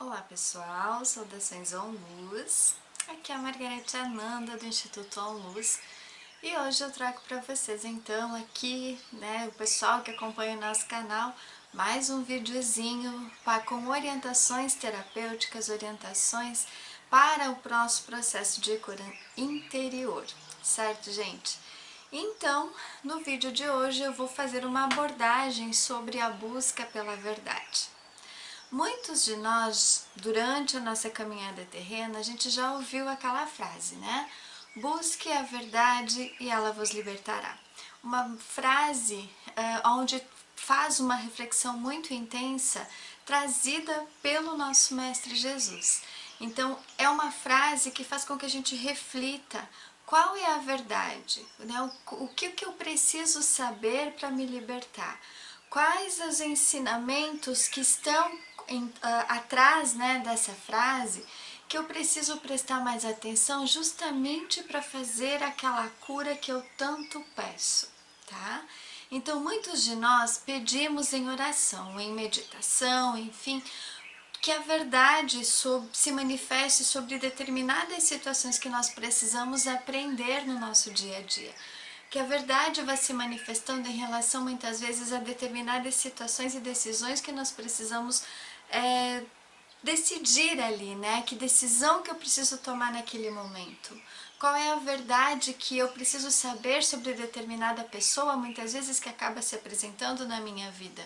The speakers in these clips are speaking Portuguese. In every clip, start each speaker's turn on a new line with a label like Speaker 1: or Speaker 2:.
Speaker 1: Olá pessoal, saudações OnLuz, aqui é a Margarete Ananda do Instituto OnLuz e hoje eu trago para vocês então aqui, o pessoal que acompanha o nosso canal, mais um videozinho com orientações terapêuticas, orientações para o nosso processo de cura interior, certo gente? Então, no vídeo de hoje eu vou fazer uma abordagem sobre a busca pela verdade. Muitos de nós, durante a nossa caminhada terrena, a gente já ouviu aquela frase, né? Busque a verdade e ela vos libertará. Uma frase onde faz uma reflexão muito intensa, trazida pelo nosso Mestre Jesus. Então, é uma frase que faz com que a gente reflita qual é a verdade, né? O que eu preciso saber para me libertar. Quais os ensinamentos que estão atrás, dessa frase, que eu preciso prestar mais atenção justamente para fazer aquela cura que eu tanto peço, tá? Então, muitos de nós pedimos em oração, em meditação, enfim, que a verdade se manifeste sobre determinadas situações que nós precisamos aprender no nosso dia a dia. Que a verdade vai se manifestando em relação muitas vezes a determinadas situações e decisões que nós precisamos decidir ali, né? Que decisão que eu preciso tomar naquele momento? Qual é a verdade que eu preciso saber sobre determinada pessoa, muitas vezes que acaba se apresentando na minha vida?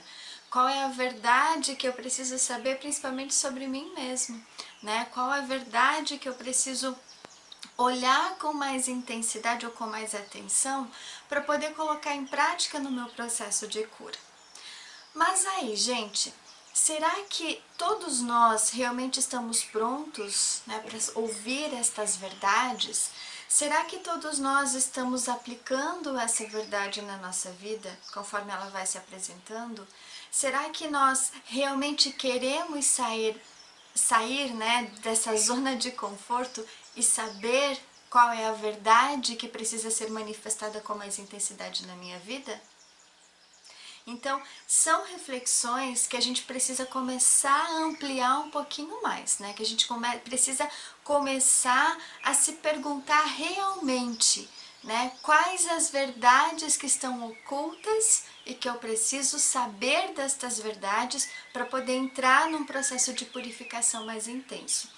Speaker 1: Qual é a verdade que eu preciso saber, principalmente sobre mim mesmo, né? Qual a verdade que eu preciso olhar com mais intensidade ou com mais atenção para poder colocar em prática no meu processo de cura? Mas aí, gente, será que todos nós realmente estamos prontos, para ouvir estas verdades? Será que todos nós estamos aplicando essa verdade na nossa vida, conforme ela vai se apresentando? Será que nós realmente queremos sair dessa zona de conforto e saber qual é a verdade que precisa ser manifestada com mais intensidade na minha vida? Então, são reflexões que a gente precisa começar a ampliar um pouquinho mais, né? Que a gente precisa começar a se perguntar realmente, né? Quais as verdades que estão ocultas e que eu preciso saber destas verdades para poder entrar num processo de purificação mais intenso.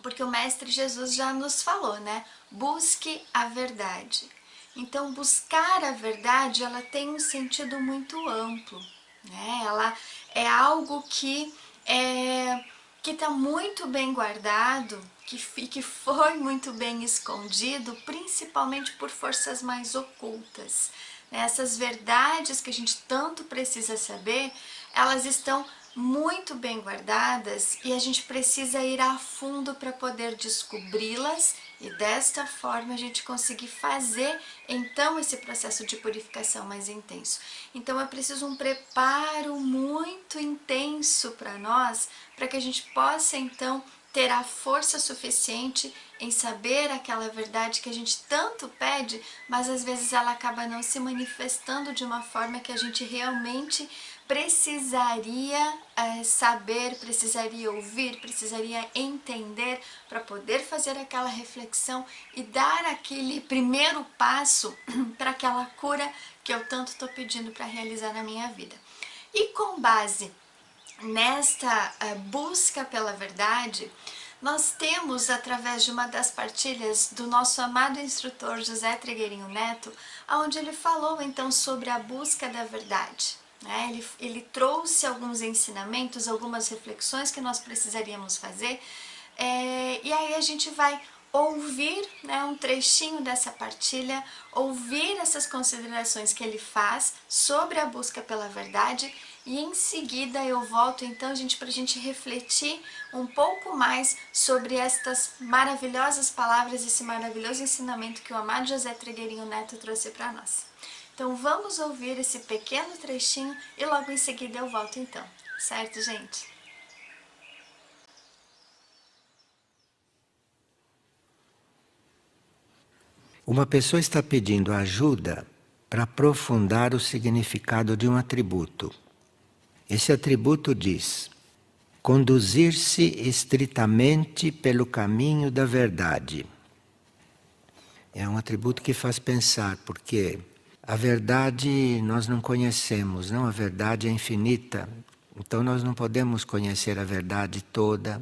Speaker 1: Porque o Mestre Jesus já nos falou, né? Busque a verdade. Então, buscar a verdade, ela tem um sentido muito amplo, né? Ela é algo que está muito bem guardado, que foi muito bem escondido, principalmente por forças mais ocultas. Essas verdades que a gente tanto precisa saber, elas estão muito bem guardadas e a gente precisa ir a fundo para poder descobri-las e desta forma a gente conseguir fazer então esse processo de purificação mais intenso. Então é preciso um preparo muito intenso para nós, para que a gente possa então ter a força suficiente em saber aquela verdade que a gente tanto pede, mas às vezes ela acaba não se manifestando de uma forma que a gente realmente precisaria saber, precisaria ouvir, precisaria entender para poder fazer aquela reflexão e dar aquele primeiro passo para aquela cura que eu tanto estou pedindo para realizar na minha vida. E com base nesta busca pela verdade, nós temos, através de uma das partilhas do nosso amado instrutor José Trigueirinho Neto, onde ele falou então sobre a busca da verdade. Ele trouxe alguns ensinamentos, algumas reflexões que nós precisaríamos fazer, e aí a gente vai ouvir um trechinho dessa partilha, ouvir essas considerações que ele faz sobre a busca pela verdade e em seguida eu volto então, para a gente refletir um pouco mais sobre estas maravilhosas palavras, esse maravilhoso ensinamento que o amado José Trigueirinho Neto trouxe para nós. Então vamos ouvir esse pequeno trechinho e logo em seguida eu volto então, certo, gente?
Speaker 2: Uma pessoa está pedindo ajuda para aprofundar o significado de um atributo. Esse atributo diz: conduzir-se estritamente pelo caminho da verdade. É um atributo que faz pensar, porque a verdade nós não conhecemos, não? A verdade é infinita, então nós não podemos conhecer a verdade toda.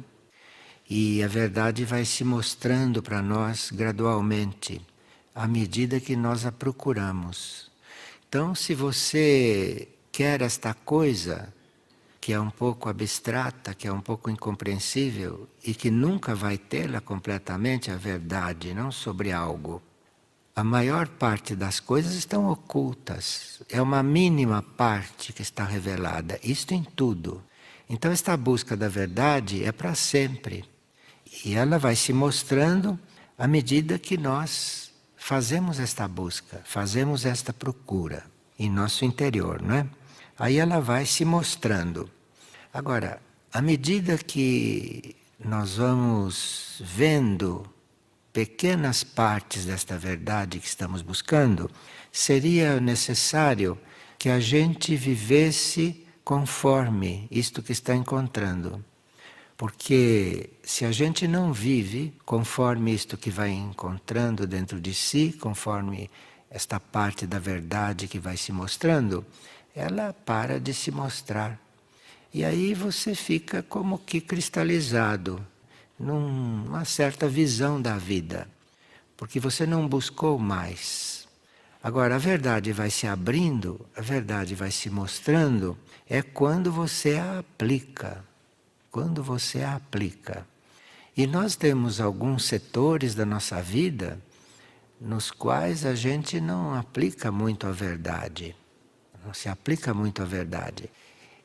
Speaker 2: E a verdade vai se mostrando para nós gradualmente, à medida que nós a procuramos. Então, se você quer esta coisa, que é um pouco abstrata, que é um pouco incompreensível, e que nunca vai tê-la completamente a verdade, não sobre algo. A maior parte das coisas estão ocultas. É uma mínima parte que está revelada. Isto em tudo. Então, esta busca da verdade é para sempre. E ela vai se mostrando à medida que nós fazemos esta busca, fazemos esta procura em nosso interior, não é? Aí ela vai se mostrando. Agora, à medida que nós vamos vendo pequenas partes desta verdade que estamos buscando, seria necessário que a gente vivesse conforme isto que está encontrando. Porque se a gente não vive conforme isto que vai encontrando dentro de si, conforme esta parte da verdade que vai se mostrando, ela para de se mostrar. E aí você fica como que cristalizado numa certa visão da vida, porque você não buscou mais. Agora, a verdade vai se abrindo, a verdade vai se mostrando, é quando você a aplica. Quando você a aplica. E nós temos alguns setores da nossa vida nos quais a gente não aplica muito a verdade. Não se aplica muito a verdade.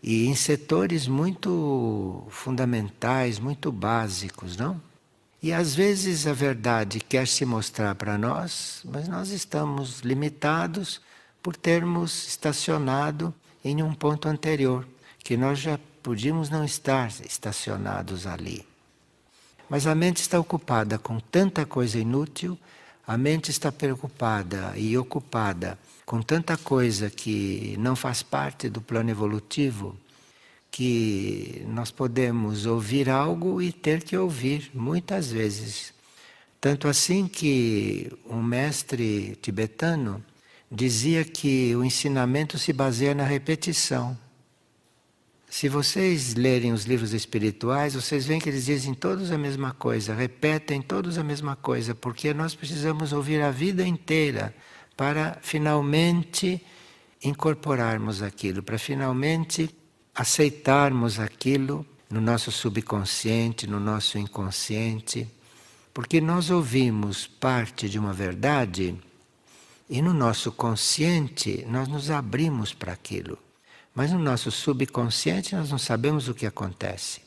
Speaker 2: E em setores muito fundamentais, muito básicos, não? E às vezes a verdade quer se mostrar para nós, mas nós estamos limitados por termos estacionado em um ponto anterior, que nós já podíamos não estar estacionados ali. Mas a mente está ocupada com tanta coisa inútil, a mente está preocupada e ocupada com tanta coisa que não faz parte do plano evolutivo, que nós podemos ouvir algo e ter que ouvir muitas vezes. Tanto assim que um mestre tibetano dizia que o ensinamento se baseia na repetição. Se vocês lerem os livros espirituais, vocês veem que eles dizem todos a mesma coisa, repetem todos a mesma coisa, porque nós precisamos ouvir a vida inteira para finalmente incorporarmos aquilo, para finalmente aceitarmos aquilo no nosso subconsciente, no nosso inconsciente, porque nós ouvimos parte de uma verdade e no nosso consciente nós nos abrimos para aquilo. Mas no nosso subconsciente nós não sabemos o que acontece.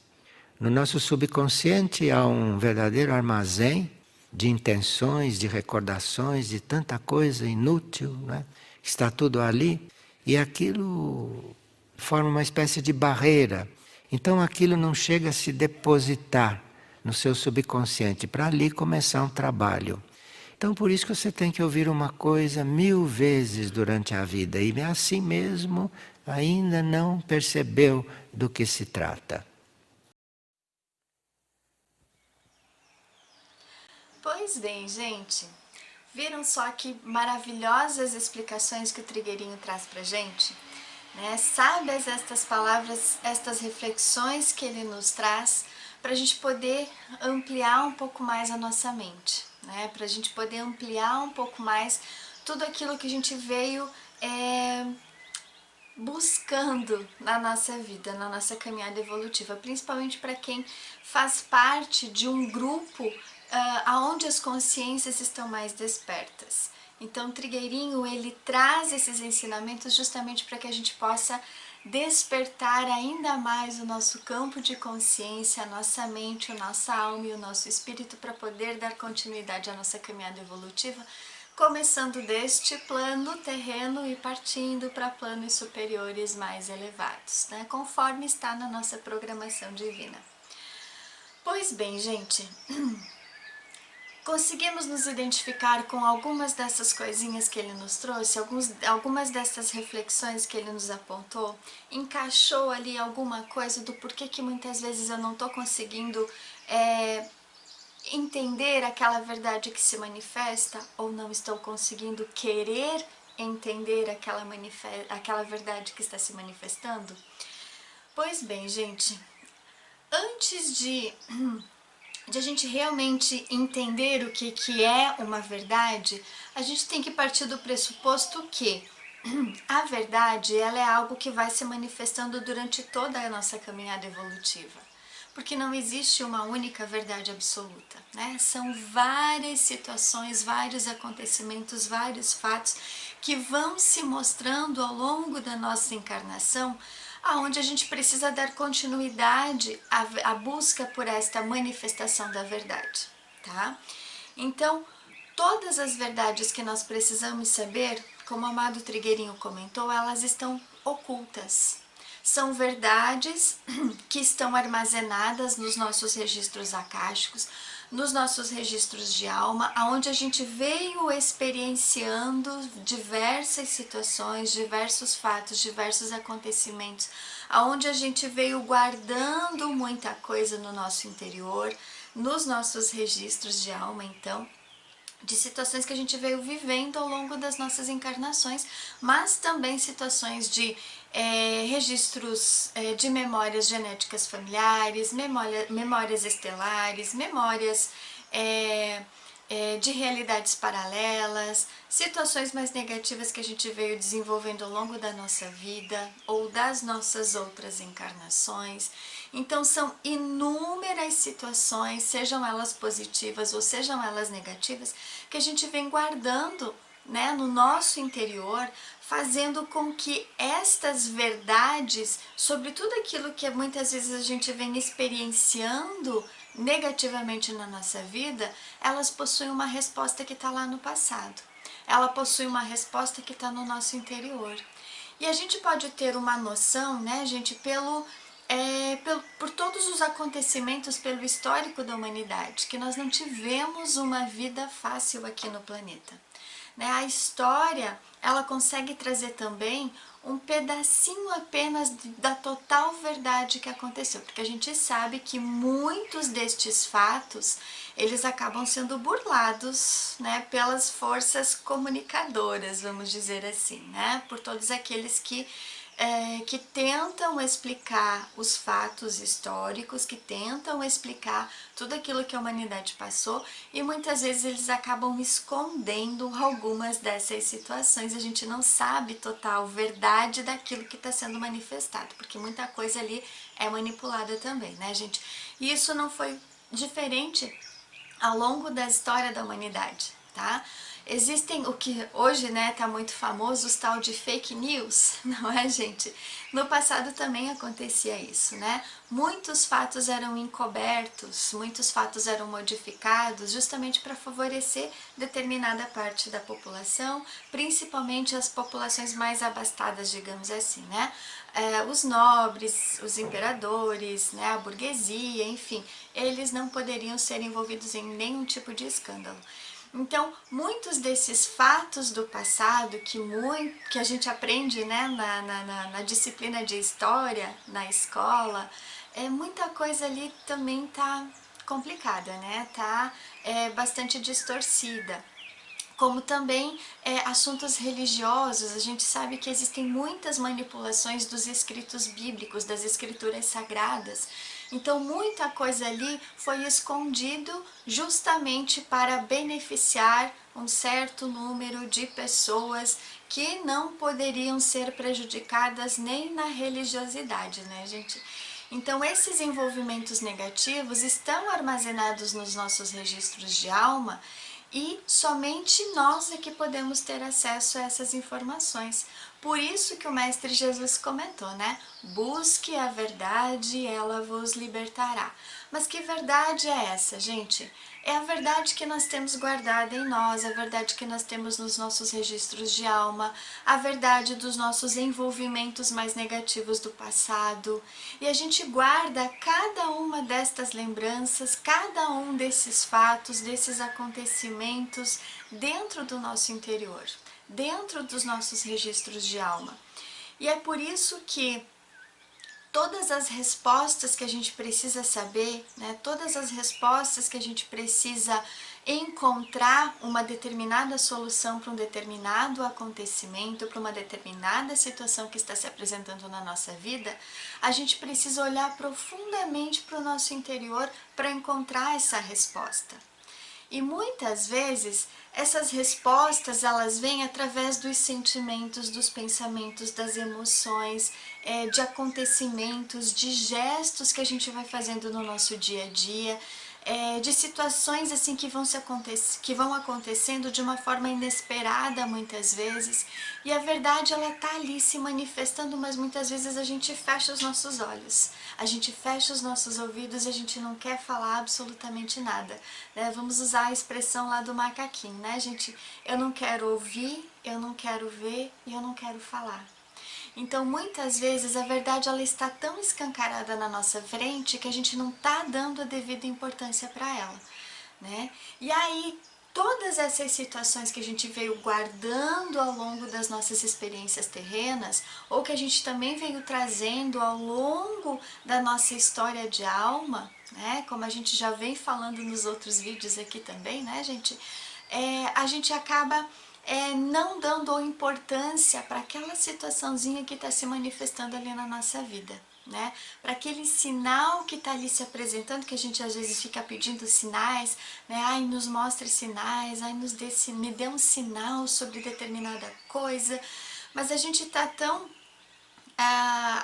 Speaker 2: No nosso subconsciente há um verdadeiro armazém de intenções, de recordações, de tanta coisa inútil, né? Está tudo ali e aquilo forma uma espécie de barreira. Então aquilo não chega a se depositar no seu subconsciente, para ali começar um trabalho. Então por isso que você tem que ouvir uma coisa 1000 vezes durante a vida e assim mesmo ainda não percebeu do que se trata.
Speaker 1: Pois bem, gente, viram só que maravilhosas explicações que o Trigueirinho traz pra gente? Né? Sábias estas palavras, estas reflexões que ele nos traz para a gente poder ampliar um pouco mais a nossa mente, né? Para a gente poder ampliar um pouco mais tudo aquilo que a gente veio buscando na nossa vida, na nossa caminhada evolutiva, principalmente para quem faz parte de um grupo onde as consciências estão mais despertas. Então o Trigueirinho, ele traz esses ensinamentos justamente para que a gente possa despertar ainda mais o nosso campo de consciência, a nossa mente, a nossa alma e o nosso espírito para poder dar continuidade à nossa caminhada evolutiva, começando deste plano terreno e partindo para planos superiores mais elevados, né? Conforme está na nossa programação divina. Pois bem, gente, Conseguimos nos identificar com algumas dessas coisinhas que ele nos trouxe, algumas dessas reflexões que ele nos apontou? Encaixou ali alguma coisa do porquê que muitas vezes eu não estou conseguindo entender aquela verdade que se manifesta, ou não estou conseguindo querer entender aquela verdade que está se manifestando? Pois bem, gente, antes de a gente realmente entender o que é uma verdade, a gente tem que partir do pressuposto que a verdade ela é algo que vai se manifestando durante toda a nossa caminhada evolutiva. Porque não existe uma única verdade absoluta, né? São várias situações, vários acontecimentos, vários fatos que vão se mostrando ao longo da nossa encarnação, aonde a gente precisa dar continuidade à busca por esta manifestação da verdade, tá? Então, todas as verdades que nós precisamos saber, como o amado Trigueirinho comentou, elas estão ocultas. São verdades que estão armazenadas nos nossos registros akáshicos, nos nossos registros de alma, onde a gente veio experienciando diversas situações, diversos fatos, diversos acontecimentos, onde a gente veio guardando muita coisa no nosso interior, nos nossos registros de alma, então, de situações que a gente veio vivendo ao longo das nossas encarnações, mas também situações de registros de memórias genéticas familiares, memórias estelares, memórias de realidades paralelas, situações mais negativas que a gente veio desenvolvendo ao longo da nossa vida ou das nossas outras encarnações. Então são inúmeras situações, sejam elas positivas ou sejam elas negativas, que a gente vem guardando, né, no nosso interior, fazendo com que estas verdades sobre tudo aquilo que muitas vezes a gente vem experienciando negativamente na nossa vida, elas possuem uma resposta que está lá no passado. Ela possui uma resposta que está no nosso interior. E a gente pode ter uma noção, né, gente, por todos os acontecimentos, pelo histórico da humanidade, que nós não tivemos uma vida fácil aqui no planeta. Né? A história, ela consegue trazer também um pedacinho apenas da total verdade que aconteceu, porque a gente sabe que muitos destes fatos, eles acabam sendo burlados, né, pelas forças comunicadoras, vamos dizer assim, né, por todos aqueles que tentam explicar os fatos históricos, que tentam explicar tudo aquilo que a humanidade passou, e muitas vezes eles acabam escondendo algumas dessas situações. A gente não sabe total verdade daquilo que está sendo manifestado, porque muita coisa ali é manipulada também, né, gente? E isso não foi diferente ao longo da história da humanidade, tá? Existem o que hoje, né, tá muito famoso, os tal de fake news, não é, gente? No passado também acontecia isso, né? Muitos fatos eram encobertos, muitos fatos eram modificados justamente para favorecer determinada parte da população, principalmente as populações mais abastadas, digamos assim, né? Os nobres, os imperadores, né, a burguesia, enfim, eles não poderiam ser envolvidos em nenhum tipo de escândalo. Então, muitos desses fatos do passado que a gente aprende, né, na disciplina de história, na escola, muita coisa ali também tá complicada, né? Tá bastante distorcida. Como também assuntos religiosos, a gente sabe que existem muitas manipulações dos escritos bíblicos, das escrituras sagradas. Então, muita coisa ali foi escondido justamente para beneficiar um certo número de pessoas que não poderiam ser prejudicadas nem na religiosidade, né, gente? Então, esses envolvimentos negativos estão armazenados nos nossos registros de alma, e somente nós é que podemos ter acesso a essas informações, Por isso que o Mestre Jesus comentou, né? Busque a verdade, ela vos libertará. Mas que verdade é essa, gente? É a verdade que nós temos guardada em nós, a verdade que nós temos nos nossos registros de alma, a verdade dos nossos envolvimentos mais negativos do passado. E a gente guarda cada uma destas lembranças, cada um desses fatos, desses acontecimentos dentro do nosso interior, dentro dos nossos registros de alma. E é por isso que todas as respostas que a gente precisa saber, né, todas as respostas que a gente precisa encontrar uma determinada solução para um determinado acontecimento, para uma determinada situação que está se apresentando na nossa vida, a gente precisa olhar profundamente para o nosso interior para encontrar essa resposta. E muitas vezes essas respostas elas vêm através dos sentimentos, dos pensamentos, das emoções, de acontecimentos, de gestos que a gente vai fazendo no nosso dia a dia, de situações assim que vão acontecendo de uma forma inesperada muitas vezes. E a verdade ela tá ali se manifestando, mas muitas vezes a gente fecha os nossos olhos, a gente fecha os nossos ouvidos e a gente não quer falar absolutamente nada, né? Vamos usar a expressão lá do macaquinho, né, gente? Eu não quero ouvir, eu não quero ver e eu não quero falar. Então, muitas vezes, a verdade ela está tão escancarada na nossa frente que a gente não está dando a devida importância para ela, né? E aí, todas essas situações que a gente veio guardando ao longo das nossas experiências terrenas, ou que a gente também veio trazendo ao longo da nossa história de alma, né? Como a gente já vem falando nos outros vídeos aqui também, né, gente? A gente acaba não dando importância para aquela situaçãozinha que está se manifestando ali na nossa vida, né? Para aquele sinal que está ali se apresentando, que a gente às vezes fica pedindo sinais, né? Ai, nos mostre sinais, ai, me dê um sinal sobre determinada coisa, mas a gente está tão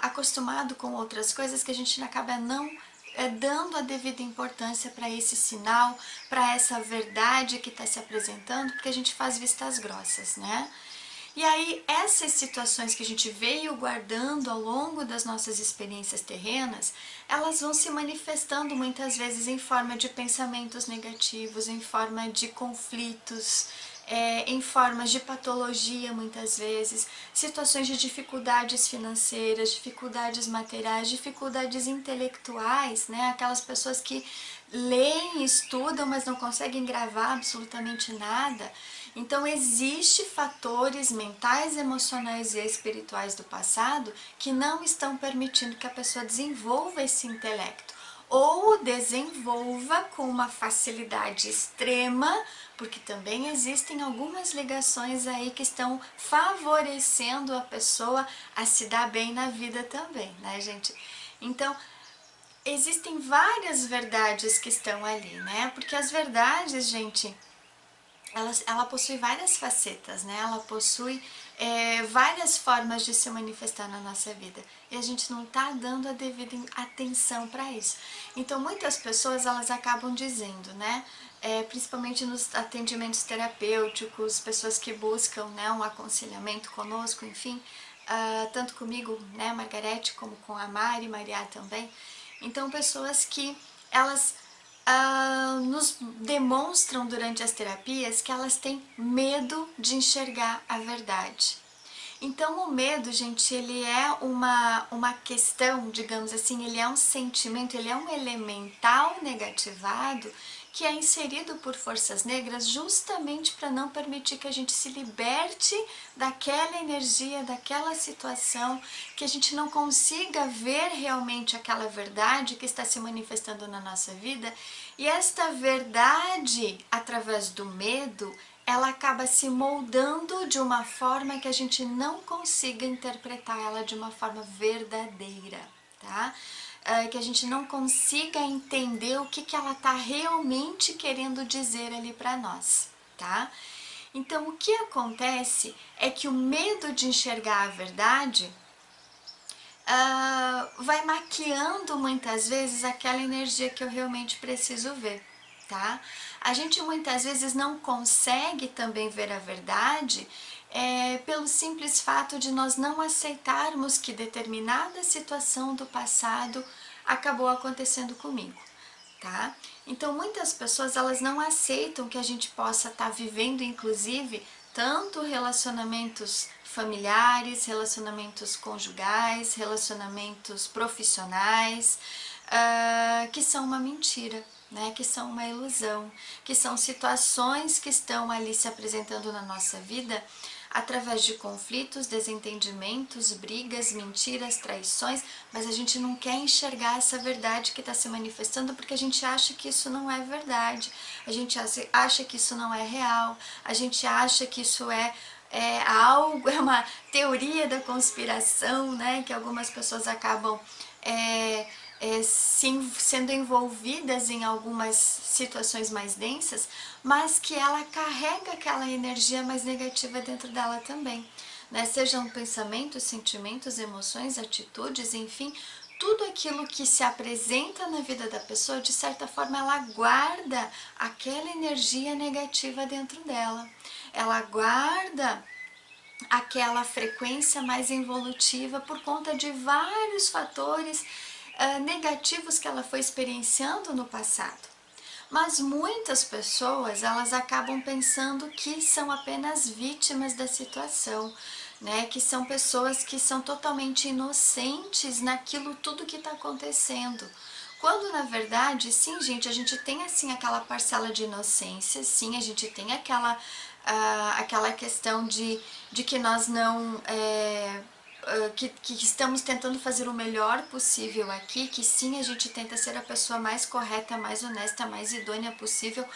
Speaker 1: acostumado com outras coisas que a gente acaba não dando a devida importância para esse sinal, para essa verdade que está se apresentando, porque a gente faz vistas grossas, né? E aí, essas situações que a gente veio guardando ao longo das nossas experiências terrenas, elas vão se manifestando muitas vezes em forma de pensamentos negativos, em forma de conflitos, em formas de patologia muitas vezes, situações de dificuldades financeiras, dificuldades materiais, dificuldades intelectuais, né? Aquelas pessoas que leem, estudam, mas não conseguem gravar absolutamente nada. Então, existem fatores mentais, emocionais e espirituais do passado que não estão permitindo que a pessoa desenvolva esse intelecto ou desenvolva com uma facilidade extrema, porque também existem algumas ligações aí que estão favorecendo a pessoa a se dar bem na vida também, né, gente? Então, existem várias verdades que estão ali, né? Porque as verdades, gente, ela possui várias facetas, né? Ela possui várias formas de se manifestar na nossa vida e a gente não está dando a devida atenção para isso. Então, muitas pessoas elas acabam dizendo, né? Principalmente nos atendimentos terapêuticos, pessoas que buscam, né, um aconselhamento conosco, enfim, tanto comigo, né, Margarete, como com a Mari, Maria também. Então, pessoas que elas nos demonstram durante as terapias que elas têm medo de enxergar a verdade. Então o medo, gente, ele é uma questão, digamos assim, ele é um sentimento, ele é um elemental negativado que é inserido por forças negras justamente para não permitir que a gente se liberte daquela energia, daquela situação, que a gente não consiga ver realmente aquela verdade que está se manifestando na nossa vida. E esta verdade, através do medo, ela acaba se moldando de uma forma que a gente não consiga interpretar ela de uma forma verdadeira, tá? Que a gente não consiga entender o que ela está realmente querendo dizer ali para nós, tá? Então, o que acontece é que o medo de enxergar a verdade vai maquiando muitas vezes aquela energia que eu realmente preciso ver, tá? A gente muitas vezes não consegue também ver a verdade pelo simples fato de nós não aceitarmos que determinada situação do passado acabou acontecendo comigo, tá? Então muitas pessoas elas não aceitam que a gente possa estar vivendo, inclusive, tanto relacionamentos familiares, relacionamentos conjugais, relacionamentos profissionais, que são uma mentira, né? Que são uma ilusão, que são situações que estão ali se apresentando na nossa vida através de conflitos, desentendimentos, brigas, mentiras, traições, mas a gente não quer enxergar essa verdade que está se manifestando porque a gente acha que isso não é verdade, a gente acha que isso não é real, a gente acha que isso é algo, é uma teoria da conspiração, né, que algumas pessoas acabam sendo envolvidas em algumas situações mais densas, mas que ela carrega aquela energia mais negativa dentro dela também, né? Sejam pensamentos, sentimentos, emoções, atitudes, enfim, tudo aquilo que se apresenta na vida da pessoa, de certa forma ela guarda aquela energia negativa dentro dela, ela guarda aquela frequência mais involutiva por conta de vários fatores negativos que ela foi experienciando no passado. Mas muitas pessoas, elas acabam pensando que são apenas vítimas da situação, né? Que são pessoas que são totalmente inocentes naquilo tudo que está acontecendo. Quando na verdade, sim, gente, a gente tem assim aquela parcela de inocência, sim, a gente tem aquela questão de que nós não que estamos tentando fazer o melhor possível aqui, que sim, a gente tenta ser a pessoa mais correta, mais honesta, mais idônea possível,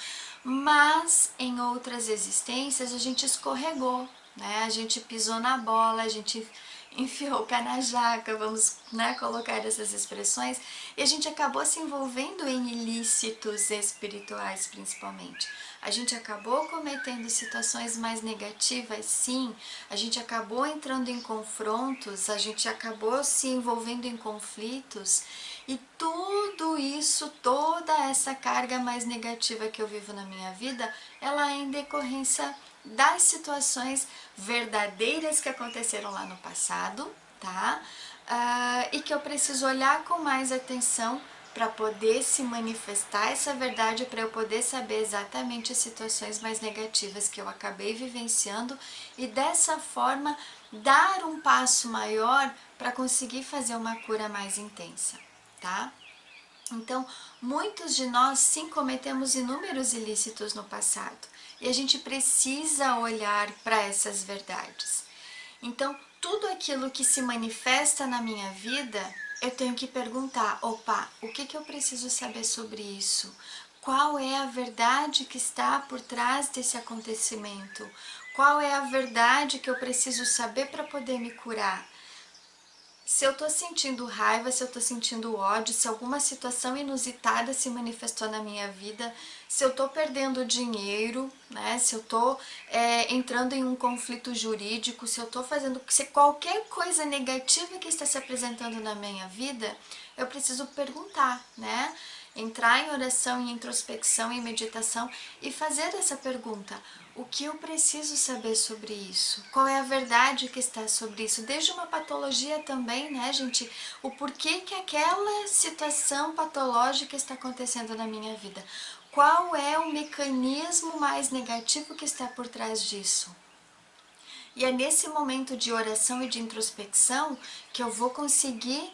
Speaker 1: mas em outras existências a gente escorregou, né? A gente pisou na bola, a gente enfiou o pé na jaca, vamos, né, colocar essas expressões, e a gente acabou se envolvendo em ilícitos espirituais principalmente. A gente acabou cometendo situações mais negativas, sim, a gente acabou entrando em confrontos, a gente acabou se envolvendo em conflitos, e tudo isso, toda essa carga mais negativa que eu vivo na minha vida, ela é em decorrência das situações verdadeiras que aconteceram lá no passado, tá? E que eu preciso olhar com mais atenção para poder se manifestar essa verdade, para eu poder saber exatamente as situações mais negativas que eu acabei vivenciando e dessa forma dar um passo maior para conseguir fazer uma cura mais intensa, tá? Então, muitos de nós sim cometemos inúmeros ilícitos no passado e a gente precisa olhar para essas verdades. Então, tudo aquilo que se manifesta na minha vida, eu tenho que perguntar, opa, o que eu preciso saber sobre isso? Qual é a verdade que está por trás desse acontecimento? Qual é a verdade que eu preciso saber para poder me curar? Se eu tô sentindo raiva, se eu tô sentindo ódio, se alguma situação inusitada se manifestou na minha vida, se eu tô perdendo dinheiro, né? Se eu tô entrando em um conflito jurídico, se eu tô fazendo qualquer coisa negativa que está se apresentando na minha vida, eu preciso perguntar, né? Entrar em oração, em introspecção, em meditação e fazer essa pergunta. O que eu preciso saber sobre isso? Qual é a verdade que está sobre isso? Desde uma patologia também, né, gente? O porquê que aquela situação patológica está acontecendo na minha vida? Qual é o mecanismo mais negativo que está por trás disso? E é nesse momento de oração e de introspecção que eu vou conseguir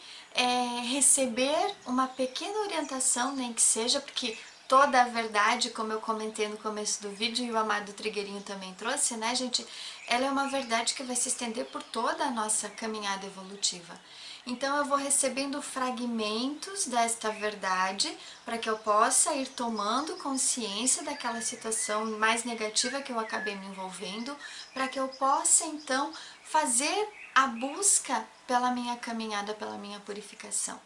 Speaker 1: receber uma pequena orientação, nem que seja, porque toda a verdade, como eu comentei no começo do vídeo e o amado Trigueirinho também trouxe, né, gente? Ela é uma verdade que vai se estender por toda a nossa caminhada evolutiva. Então eu vou recebendo fragmentos desta verdade para que eu possa ir tomando consciência daquela situação mais negativa que eu acabei me envolvendo, para que eu possa então fazer a busca pela minha caminhada, pela minha purificação.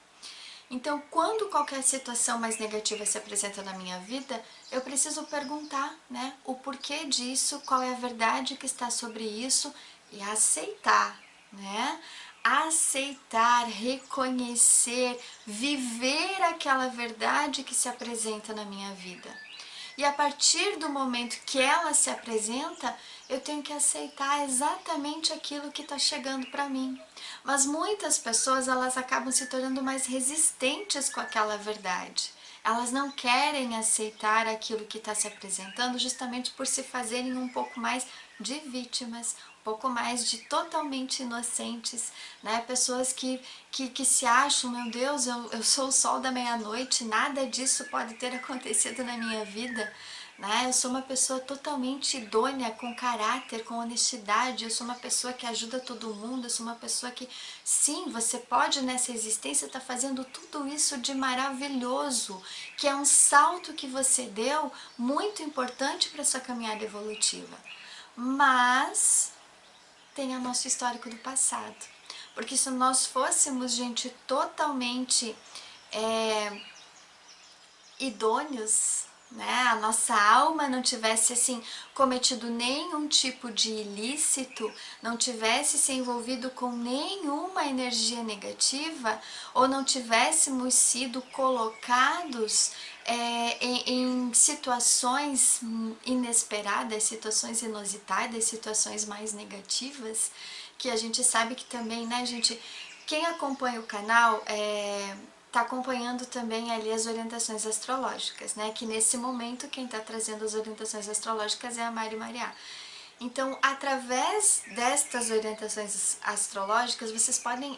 Speaker 1: Então, quando qualquer situação mais negativa se apresenta na minha vida, eu preciso perguntar, né, o porquê disso, qual é a verdade que está sobre isso e aceitar, né? Aceitar, reconhecer, viver aquela verdade que se apresenta na minha vida. E a partir do momento que ela se apresenta, eu tenho que aceitar exatamente aquilo que está chegando para mim. Mas muitas pessoas, elas acabam se tornando mais resistentes com aquela verdade. Elas não querem aceitar aquilo que está se apresentando justamente por se fazerem um pouco mais de vítimas, um pouco mais de totalmente inocentes, né? Pessoas que se acham, meu Deus, eu sou o sol da meia-noite, nada disso pode ter acontecido na minha vida, né? Eu sou uma pessoa totalmente idônea, com caráter, com honestidade, eu sou uma pessoa que ajuda todo mundo, eu sou uma pessoa que, sim, você pode nessa existência estar fazendo tudo isso de maravilhoso, que é um salto que você deu muito importante para a sua caminhada evolutiva. Mas tem o nosso histórico do passado. Porque se nós fôssemos gente totalmente idôneos, né, a nossa alma não tivesse assim cometido nenhum tipo de ilícito, não tivesse se envolvido com nenhuma energia negativa, ou não tivéssemos sido colocados em situações inesperadas, situações inusitadas, situações mais negativas, que a gente sabe que também, né, gente, quem acompanha o canal está acompanhando também ali as orientações astrológicas, né? Que nesse momento quem está trazendo as orientações astrológicas é a Mari Mariá. Então, através destas orientações astrológicas, vocês podem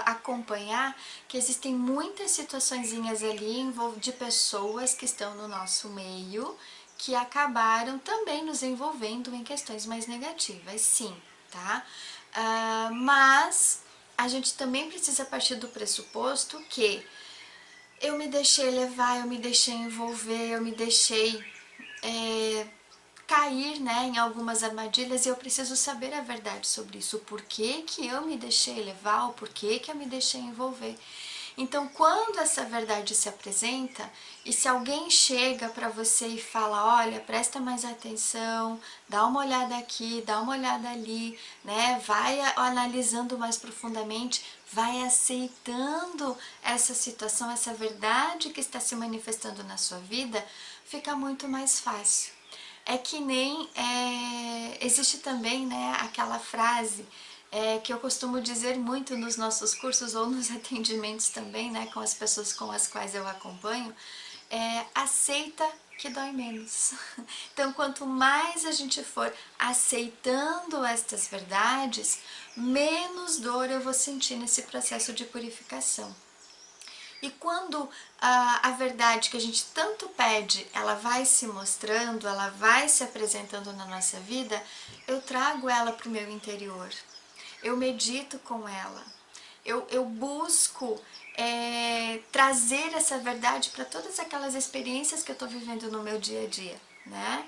Speaker 1: acompanhar que existem muitas situaçõezinhas ali de pessoas que estão no nosso meio que acabaram também nos envolvendo em questões mais negativas, sim, tá? Mas a gente também precisa partir do pressuposto que eu me deixei levar, eu me deixei envolver, eu me deixei cair, né, em algumas armadilhas, e eu preciso saber a verdade sobre isso. O porquê que eu me deixei levar, o porquê que eu me deixei envolver. Então, quando essa verdade se apresenta, e se alguém chega para você e fala, olha, presta mais atenção, dá uma olhada aqui, dá uma olhada ali, né? Vai analisando mais profundamente, vai aceitando essa situação, essa verdade que está se manifestando na sua vida, fica muito mais fácil. É que nem, existe também, né, aquela frase que eu costumo dizer muito nos nossos cursos ou nos atendimentos também, né, com as pessoas com as quais eu acompanho, aceita que dói menos. Então, quanto mais a gente for aceitando estas verdades, menos dor eu vou sentir nesse processo de purificação. E quando a verdade que a gente tanto pede, ela vai se mostrando, ela vai se apresentando na nossa vida, eu trago ela para o meu interior. Eu medito com ela. Eu busco trazer essa verdade para todas aquelas experiências que eu estou vivendo no meu dia a dia, né?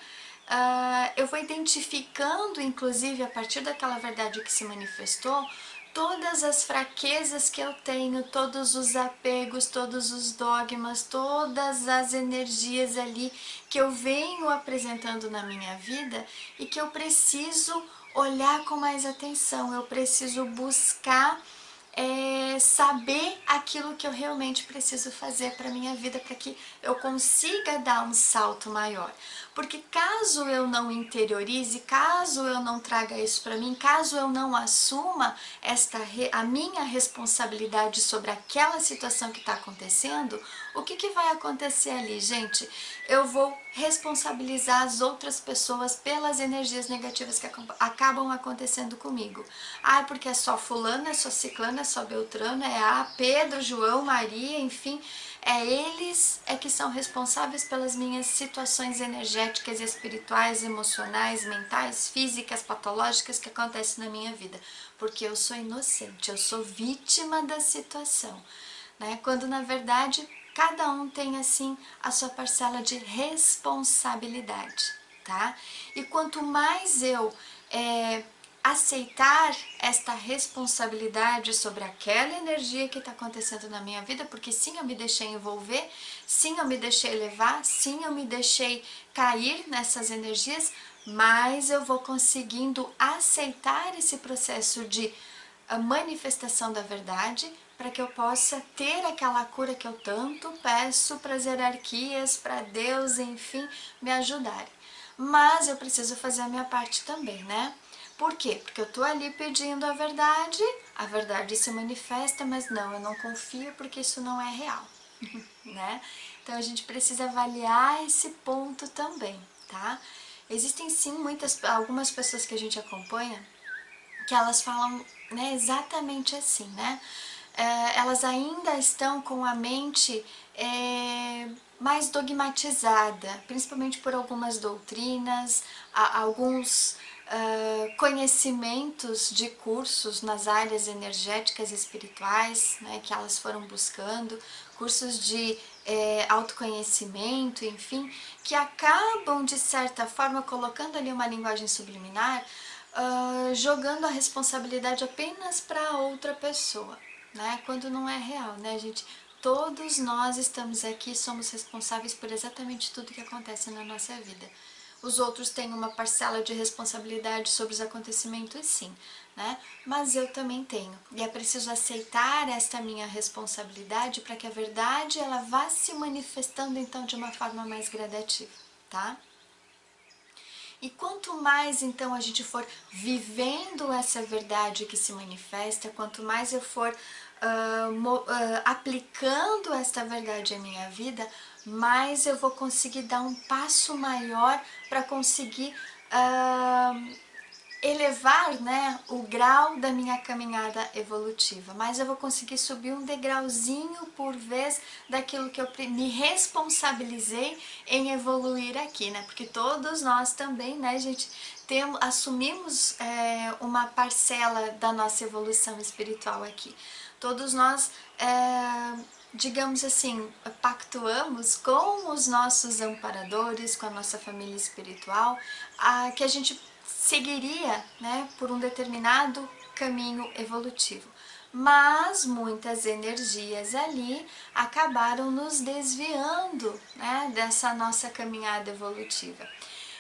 Speaker 1: Eu vou identificando, inclusive, a partir daquela verdade que se manifestou, todas as fraquezas que eu tenho, todos os apegos, todos os dogmas, todas as energias ali que eu venho apresentando na minha vida e que eu preciso olhar com mais atenção, eu preciso buscar saber aquilo que eu realmente preciso fazer para minha vida, para que eu consiga dar um salto maior. Porque caso eu não interiorize, caso eu não traga isso para mim, caso eu não assuma a minha responsabilidade sobre aquela situação que está acontecendo, o que vai acontecer ali, gente? Eu vou responsabilizar as outras pessoas pelas energias negativas que acabam acontecendo comigo. Ah, porque é só fulano, é só ciclano, é só beltrano, é Pedro, João, Maria, enfim, eles que são responsáveis pelas minhas situações energéticas, espirituais, emocionais, mentais, físicas, patológicas que acontecem na minha vida, porque eu sou inocente, eu sou vítima da situação, né? Quando na verdade cada um tem assim a sua parcela de responsabilidade, tá? E quanto mais eu aceitar esta responsabilidade sobre aquela energia que está acontecendo na minha vida, porque sim, eu me deixei envolver, sim, eu me deixei levar, sim, eu me deixei cair nessas energias, mas eu vou conseguindo aceitar esse processo de manifestação da verdade, para que eu possa ter aquela cura que eu tanto peço para as hierarquias, para Deus, enfim, me ajudarem. mas eu preciso fazer a minha parte também, né? Por quê? Porque eu tô ali pedindo a verdade se manifesta, mas não, eu não confio porque isso não é real, né? Então a gente precisa avaliar esse ponto também, tá? Existem sim algumas pessoas que a gente acompanha que elas falam, né, exatamente assim, né? Elas ainda estão com a mente mais dogmatizada, principalmente por algumas doutrinas, alguns conhecimentos de cursos nas áreas energéticas e espirituais, né, que elas foram buscando, cursos de autoconhecimento, enfim, que acabam de certa forma colocando ali uma linguagem subliminar, jogando a responsabilidade apenas para outra pessoa, né? Quando não é real, né, gente? Todos nós estamos aqui, somos responsáveis por exatamente tudo que acontece na nossa vida. Os outros têm uma parcela de responsabilidade sobre os acontecimentos, sim, né? Mas eu também tenho. E é preciso aceitar esta minha responsabilidade para que a verdade ela vá se manifestando então de uma forma mais gradativa, tá? E quanto mais então a gente for vivendo essa verdade que se manifesta, quanto mais eu for aplicando esta verdade à minha vida, mais eu vou conseguir dar um passo maior para conseguir elevar, né, o grau da minha caminhada evolutiva, mas eu vou conseguir subir um degrauzinho por vez daquilo que eu me responsabilizei em evoluir aqui, né, porque todos nós também, né, gente, assumimos uma parcela da nossa evolução espiritual aqui. Todos nós, digamos assim, pactuamos com os nossos amparadores, com a nossa família espiritual, que a gente seguiria, né, por um determinado caminho evolutivo. Mas muitas energias ali acabaram nos desviando, né, dessa nossa caminhada evolutiva.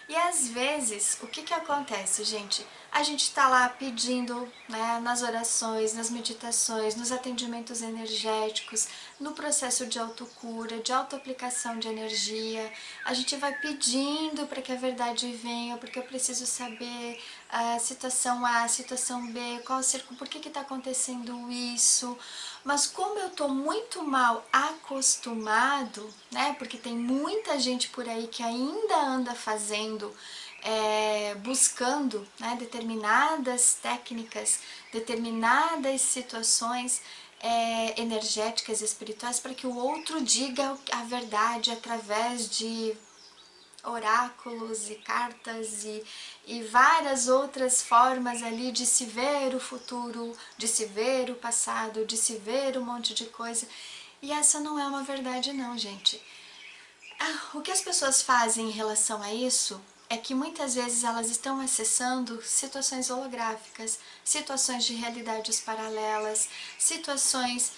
Speaker 1: E às vezes, o que acontece, gente? A gente está lá pedindo, né, nas orações, nas meditações, nos atendimentos energéticos, no processo de autocura, de autoaplicação de energia. A gente vai pedindo para que a verdade venha, porque eu preciso saber a situação A, a situação B, qual o círculo, por que está acontecendo isso. Mas como eu estou muito mal acostumado, né, porque tem muita gente por aí que ainda anda fazendo, buscando, né, determinadas técnicas, determinadas situações energéticas e espirituais para que o outro diga a verdade através de oráculos e cartas e várias outras formas ali de se ver o futuro, de se ver o passado, de se ver um monte de coisa. E essa não é uma verdade não, gente. O que as pessoas fazem em relação a isso é que muitas vezes elas estão acessando situações holográficas, situações de realidades paralelas, situações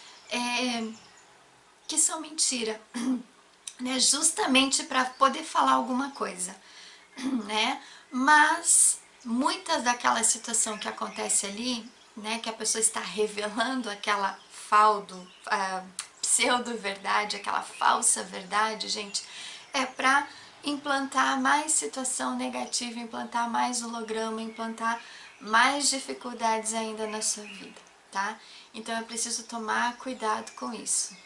Speaker 1: que são mentira, né? Justamente para poder falar alguma coisa, né? Mas muitas daquela situação que acontece ali, né, que a pessoa está revelando aquela pseudo-verdade, aquela falsa verdade, gente, é para implantar mais situação negativa, implantar mais holograma, implantar mais dificuldades ainda na sua vida, tá? Então é preciso tomar cuidado com isso.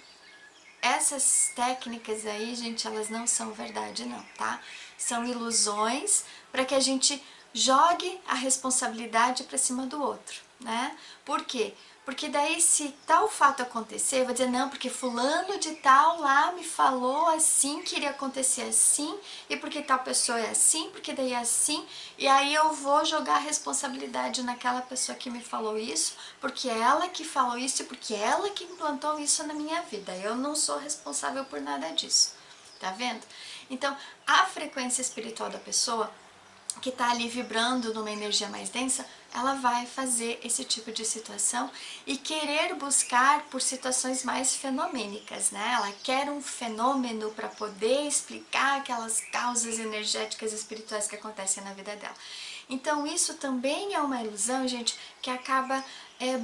Speaker 1: Essas técnicas aí, gente, elas não são verdade não, tá? São ilusões para que a gente jogue a responsabilidade para cima do outro, né? Por quê? Porque daí se tal fato acontecer, eu vou dizer, não, porque fulano de tal lá me falou assim, que iria acontecer assim, e porque tal pessoa é assim, porque daí é assim, e aí eu vou jogar a responsabilidade naquela pessoa que me falou isso, porque é ela que falou isso e porque é ela que implantou isso na minha vida. Eu não sou responsável por nada disso, tá vendo? Então, a frequência espiritual da pessoa que está ali vibrando numa energia mais densa, ela vai fazer esse tipo de situação e querer buscar por situações mais fenomênicas, né? Ela quer um fenômeno para poder explicar aquelas causas energéticas e espirituais que acontecem na vida dela. Então isso também é uma ilusão, gente, que acaba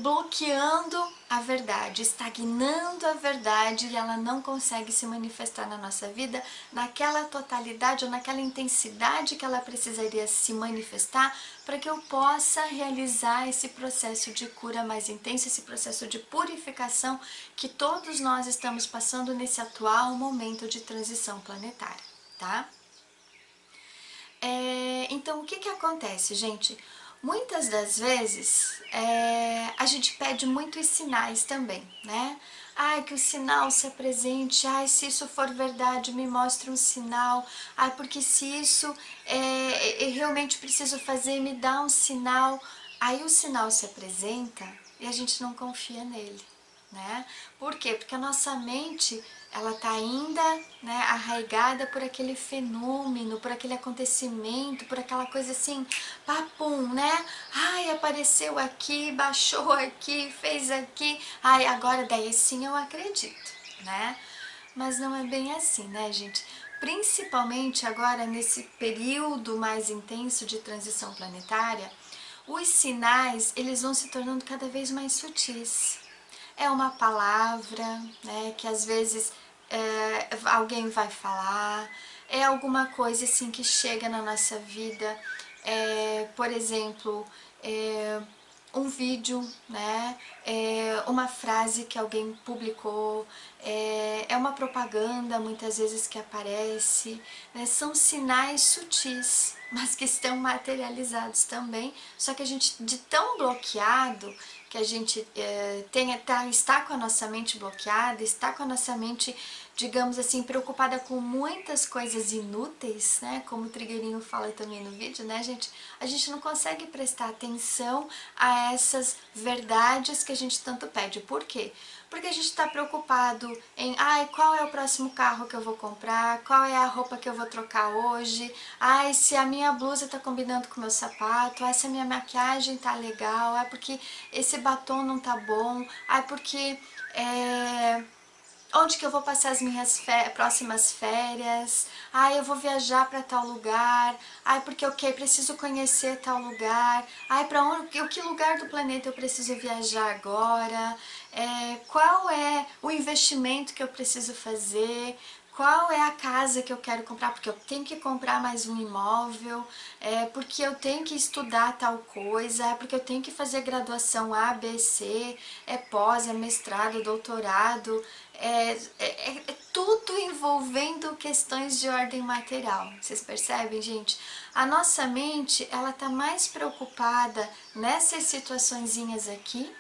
Speaker 1: bloqueando a verdade, estagnando a verdade, e ela não consegue se manifestar na nossa vida naquela totalidade ou naquela intensidade que ela precisaria se manifestar para que eu possa realizar esse processo de cura mais intenso, esse processo de purificação que todos nós estamos passando nesse atual momento de transição planetária, tá? Então, o que acontece, gente? Muitas das vezes, a gente pede muitos sinais também, né? Ai, que o sinal se apresente, ai, se isso for verdade, me mostre um sinal, ai, porque se isso eu realmente preciso fazer, me dá um sinal. Aí o sinal se apresenta e a gente não confia nele, né? Por quê? Porque a nossa mente, ela tá ainda, né, arraigada por aquele fenômeno, por aquele acontecimento, por aquela coisa assim, papum, né? Ai, apareceu aqui, baixou aqui, fez aqui, ai, agora daí sim eu acredito, né? Mas não é bem assim, né, gente? Principalmente agora nesse período mais intenso de transição planetária, os sinais, eles vão se tornando cada vez mais sutis. É uma palavra, né, que às vezes alguém vai falar, é alguma coisa assim que chega na nossa vida, por exemplo, um vídeo, né, uma frase que alguém publicou, uma propaganda muitas vezes que aparece, né, são sinais sutis, mas que estão materializados também, só que a gente, de tão bloqueado, que a gente está com a nossa mente bloqueada, está com a nossa mente, digamos assim, preocupada com muitas coisas inúteis, né? Como o Trigueirinho fala também no vídeo, né, gente? A gente não consegue prestar atenção a essas verdades que a gente tanto pede. Por quê? Porque a gente está preocupado em, ai, qual é o próximo carro que eu vou comprar, qual é a roupa que eu vou trocar hoje, ai, se a minha blusa está combinando com o meu sapato, ai, se a minha maquiagem tá legal, ai, porque esse batom não tá bom, ai, porque onde que eu vou passar as minhas próximas férias, ai, eu vou viajar para tal lugar, ai, porque ok, preciso conhecer tal lugar, ai, para onde, que lugar do planeta eu preciso viajar agora, qual é o investimento que eu preciso fazer, qual é a casa que eu quero comprar, porque eu tenho que comprar mais um imóvel, porque eu tenho que estudar tal coisa, porque eu tenho que fazer graduação A, B, C, pós, mestrado, doutorado, é tudo envolvendo questões de ordem material. Vocês percebem, gente? A nossa mente, ela tá mais preocupada nessas situaçõezinhas aqui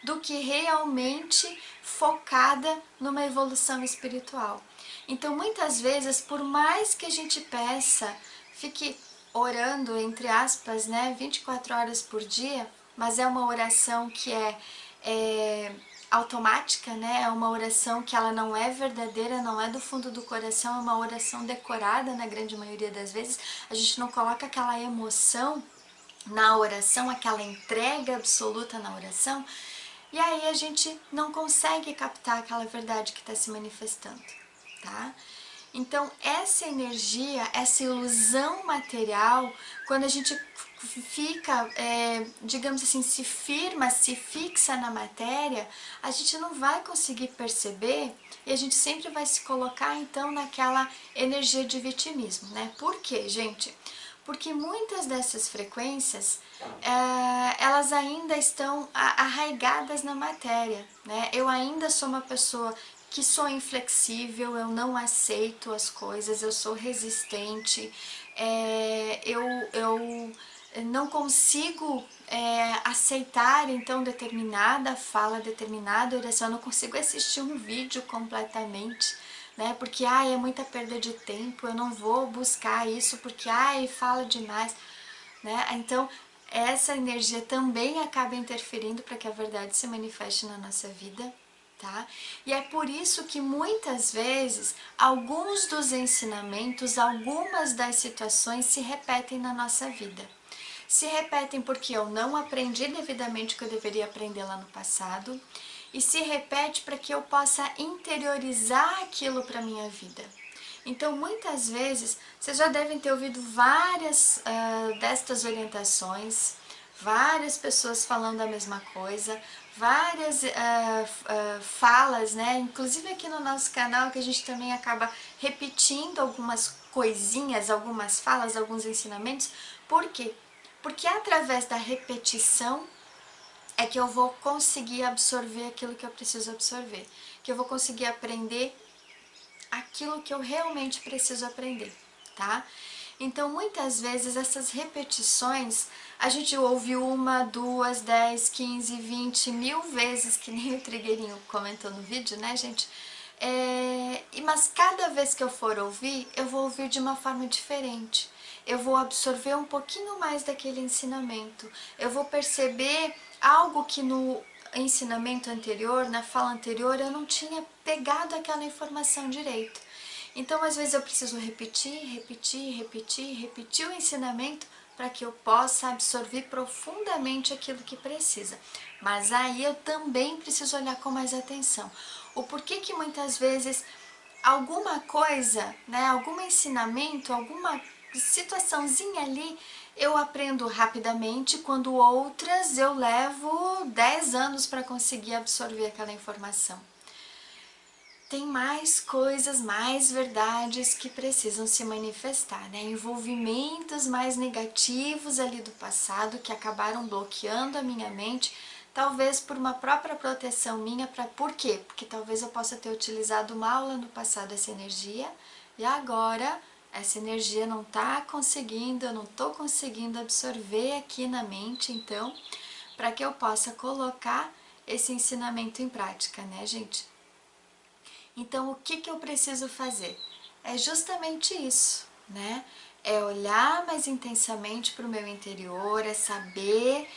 Speaker 1: do que realmente focada numa evolução espiritual. Então, muitas vezes, por mais que a gente peça, fique orando, entre aspas, né, 24 horas por dia, mas é uma oração que é automática, né? É uma oração que ela não é verdadeira, não é do fundo do coração, é uma oração decorada na grande maioria das vezes. A gente não coloca aquela emoção na oração, aquela entrega absoluta na oração, e aí a gente não consegue captar aquela verdade que está se manifestando, tá? Então, essa energia, essa ilusão material, quando a gente fica, digamos assim, se firma, se fixa na matéria, a gente não vai conseguir perceber e a gente sempre vai se colocar, então, naquela energia de vitimismo, né? Por quê, gente? Porque muitas dessas frequências, elas ainda estão arraigadas na matéria, né? Eu ainda sou uma pessoa que sou inflexível, eu não aceito as coisas, eu sou resistente, eu não consigo aceitar então determinada fala, determinada oração, eu não consigo assistir um vídeo completamente, né? Porque é muita perda de tempo, eu não vou buscar isso porque fala demais, né? Então essa energia também acaba interferindo para que a verdade se manifeste na nossa vida. Tá? E é por isso que muitas vezes alguns dos ensinamentos, algumas das situações se repetem na nossa vida. Se repetem porque eu não aprendi devidamente o que eu deveria aprender lá no passado, e se repete para que eu possa interiorizar aquilo para a minha vida. Então, muitas vezes, vocês já devem ter ouvido várias destas orientações, várias pessoas falando a mesma coisa, várias falas, né? Inclusive aqui no nosso canal, que a gente também acaba repetindo algumas coisinhas, algumas falas, alguns ensinamentos. Por quê? Porque através da repetição é que eu vou conseguir absorver aquilo que eu preciso absorver, que eu vou conseguir aprender aquilo que eu realmente preciso aprender, tá? Então, muitas vezes, essas repetições, a gente ouve 1, 2, 10, 15, 20 mil vezes, que nem o Trigueirinho comentou no vídeo, né, gente? Mas cada vez que eu for ouvir, eu vou ouvir de uma forma diferente. Eu vou absorver um pouquinho mais daquele ensinamento. Eu vou perceber algo que no ensinamento anterior, na fala anterior, eu não tinha pegado aquela informação direito. Então, às vezes eu preciso repetir o ensinamento para que eu possa absorver profundamente aquilo que precisa. Mas aí eu também preciso olhar com mais atenção. O porquê que muitas vezes alguma coisa, né, algum ensinamento, alguma situaçãozinha ali eu aprendo rapidamente, quando outras eu levo 10 anos para conseguir absorver aquela informação. Tem mais coisas, mais verdades que precisam se manifestar, né? Envolvimentos mais negativos ali do passado que acabaram bloqueando a minha mente, talvez por uma própria proteção minha. Por quê? Porque talvez eu possa ter utilizado mal lá no passado essa energia e agora essa energia não está conseguindo, eu não estou conseguindo absorver aqui na mente, então, para que eu possa colocar esse ensinamento em prática, né, gente? Então, o que eu preciso fazer? É justamente isso, né? É olhar mais intensamente para o meu interior, é saber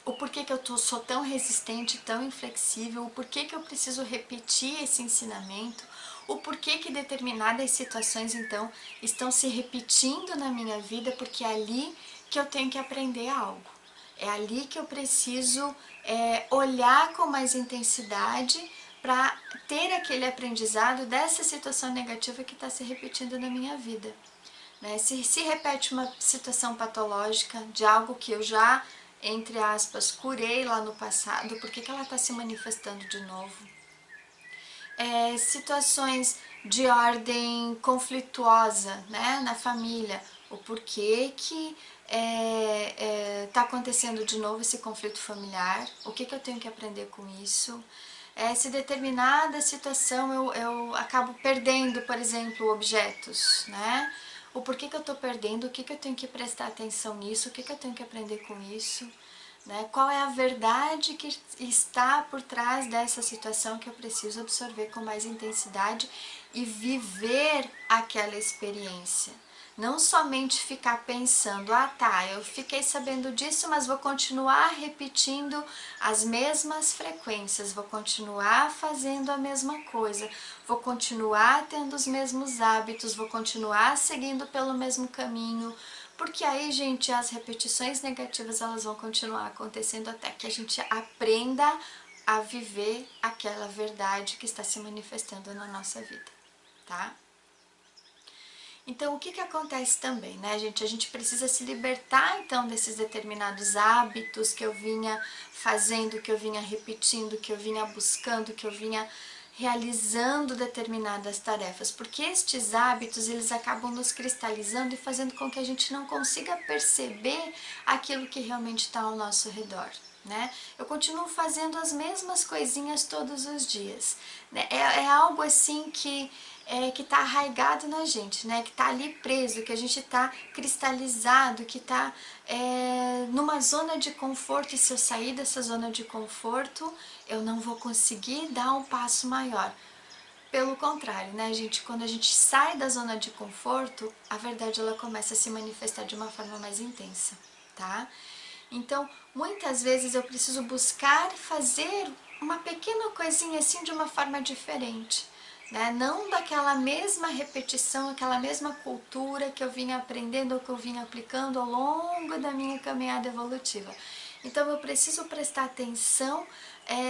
Speaker 1: o porquê que eu sou tão resistente, tão inflexível, o porquê que eu preciso repetir esse ensinamento, o porquê que determinadas situações, então, estão se repetindo na minha vida, porque é ali que eu tenho que aprender algo. É ali que eu preciso olhar com mais intensidade para ter aquele aprendizado dessa situação negativa que está se repetindo na minha vida. Né? Se repete uma situação patológica de algo que eu já, entre aspas, curei lá no passado, por que ela está se manifestando de novo? Situações de ordem conflituosa, né, na família, o porquê que está acontecendo de novo esse conflito familiar, o que eu tenho que aprender com isso. Se determinada situação eu acabo perdendo, por exemplo, objetos, né? O porquê que eu estou perdendo, o que eu tenho que prestar atenção nisso, o que eu tenho que aprender com isso. Né? Qual é a verdade que está por trás dessa situação que eu preciso absorver com mais intensidade e viver aquela experiência. Não somente ficar pensando, eu fiquei sabendo disso, mas vou continuar repetindo as mesmas frequências, vou continuar fazendo a mesma coisa, vou continuar tendo os mesmos hábitos, vou continuar seguindo pelo mesmo caminho, porque aí, gente, as repetições negativas elas vão continuar acontecendo até que a gente aprenda a viver aquela verdade que está se manifestando na nossa vida, tá? Então, o que acontece também, né, gente? A gente precisa se libertar, então, desses determinados hábitos que eu vinha fazendo, que eu vinha repetindo, que eu vinha buscando, que eu vinha realizando determinadas tarefas, porque estes hábitos, eles acabam nos cristalizando e fazendo com que a gente não consiga perceber aquilo que realmente está ao nosso redor. Né? Eu continuo fazendo as mesmas coisinhas todos os dias. Né? É algo assim que está arraigado na gente, né? Que está ali preso, que a gente está cristalizado, que está numa zona de conforto, e se eu sair dessa zona de conforto, eu não vou conseguir dar um passo maior. Pelo contrário, né, gente? Quando a gente sai da zona de conforto, a verdade ela começa a se manifestar de uma forma mais intensa, tá? Então, muitas vezes eu preciso buscar fazer uma pequena coisinha assim de uma forma diferente, né? Não daquela mesma repetição, aquela mesma cultura que eu vinha aprendendo ou que eu vinha aplicando ao longo da minha caminhada evolutiva. Então eu preciso prestar atenção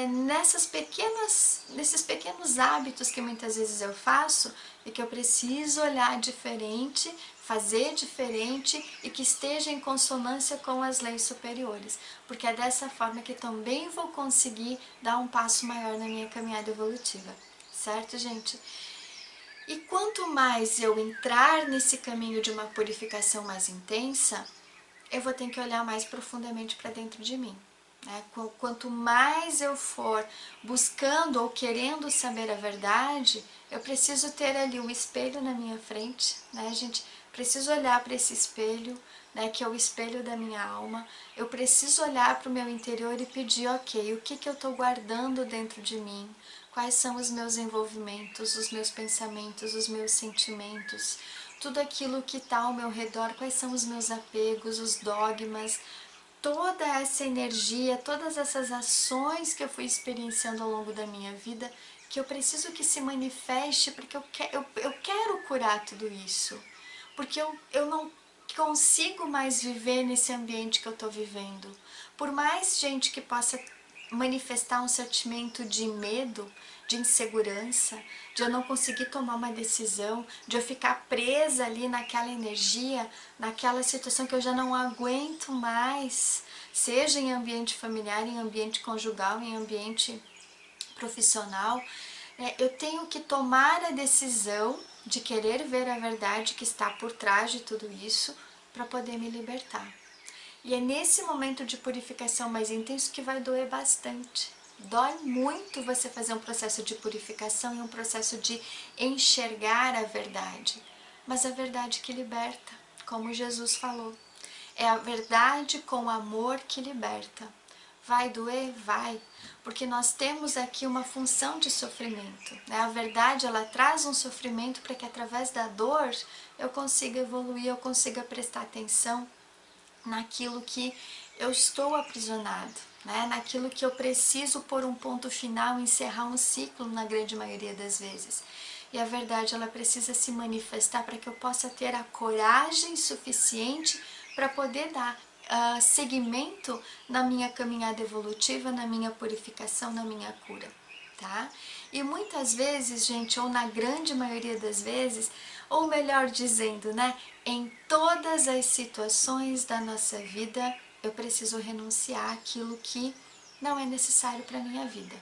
Speaker 1: nesses pequenos hábitos que muitas vezes eu faço e que eu preciso olhar diferente, fazer diferente e que esteja em consonância com as leis superiores, porque é dessa forma que também vou conseguir dar um passo maior na minha caminhada evolutiva, certo, gente? E quanto mais eu entrar nesse caminho de uma purificação mais intensa, eu vou ter que olhar mais profundamente para dentro de mim. Quanto mais eu for buscando ou querendo saber a verdade, eu preciso ter ali um espelho na minha frente, né, gente? Preciso olhar para esse espelho, né, que é o espelho da minha alma. Eu preciso olhar para o meu interior e pedir, ok, o que eu estou guardando dentro de mim? Quais são os meus envolvimentos, os meus pensamentos, os meus sentimentos? Tudo aquilo que está ao meu redor, quais são os meus apegos, os dogmas, toda essa energia, todas essas ações que eu fui experienciando ao longo da minha vida, que eu preciso que se manifeste, porque eu quero curar tudo isso, porque eu não consigo mais viver nesse ambiente que eu estou vivendo. Por mais gente que possa manifestar um sentimento de medo, de insegurança, de eu não conseguir tomar uma decisão, de eu ficar presa ali naquela energia, naquela situação que eu já não aguento mais, seja em ambiente familiar, em ambiente conjugal, em ambiente profissional, eu tenho que tomar a decisão de querer ver a verdade que está por trás de tudo isso para poder me libertar. E é nesse momento de purificação mais intenso que vai doer bastante. Dói muito você fazer um processo de purificação e um processo de enxergar a verdade. Mas a verdade que liberta, como Jesus falou. É a verdade com amor que liberta. Vai doer? Vai. Porque nós temos aqui uma função de sofrimento. Né? A verdade, ela traz um sofrimento para que através da dor eu consiga evoluir, eu consiga prestar atenção naquilo que eu estou aprisionado, né? Naquilo que eu preciso pôr um ponto final, encerrar um ciclo na grande maioria das vezes. E a verdade, ela precisa se manifestar para que eu possa ter a coragem suficiente para poder dar seguimento na minha caminhada evolutiva, na minha purificação, na minha cura, tá? E muitas vezes, gente, ou na grande maioria das vezes, ou melhor dizendo, né, em todas as situações da nossa vida, eu preciso renunciar àquilo que não é necessário para a minha vida,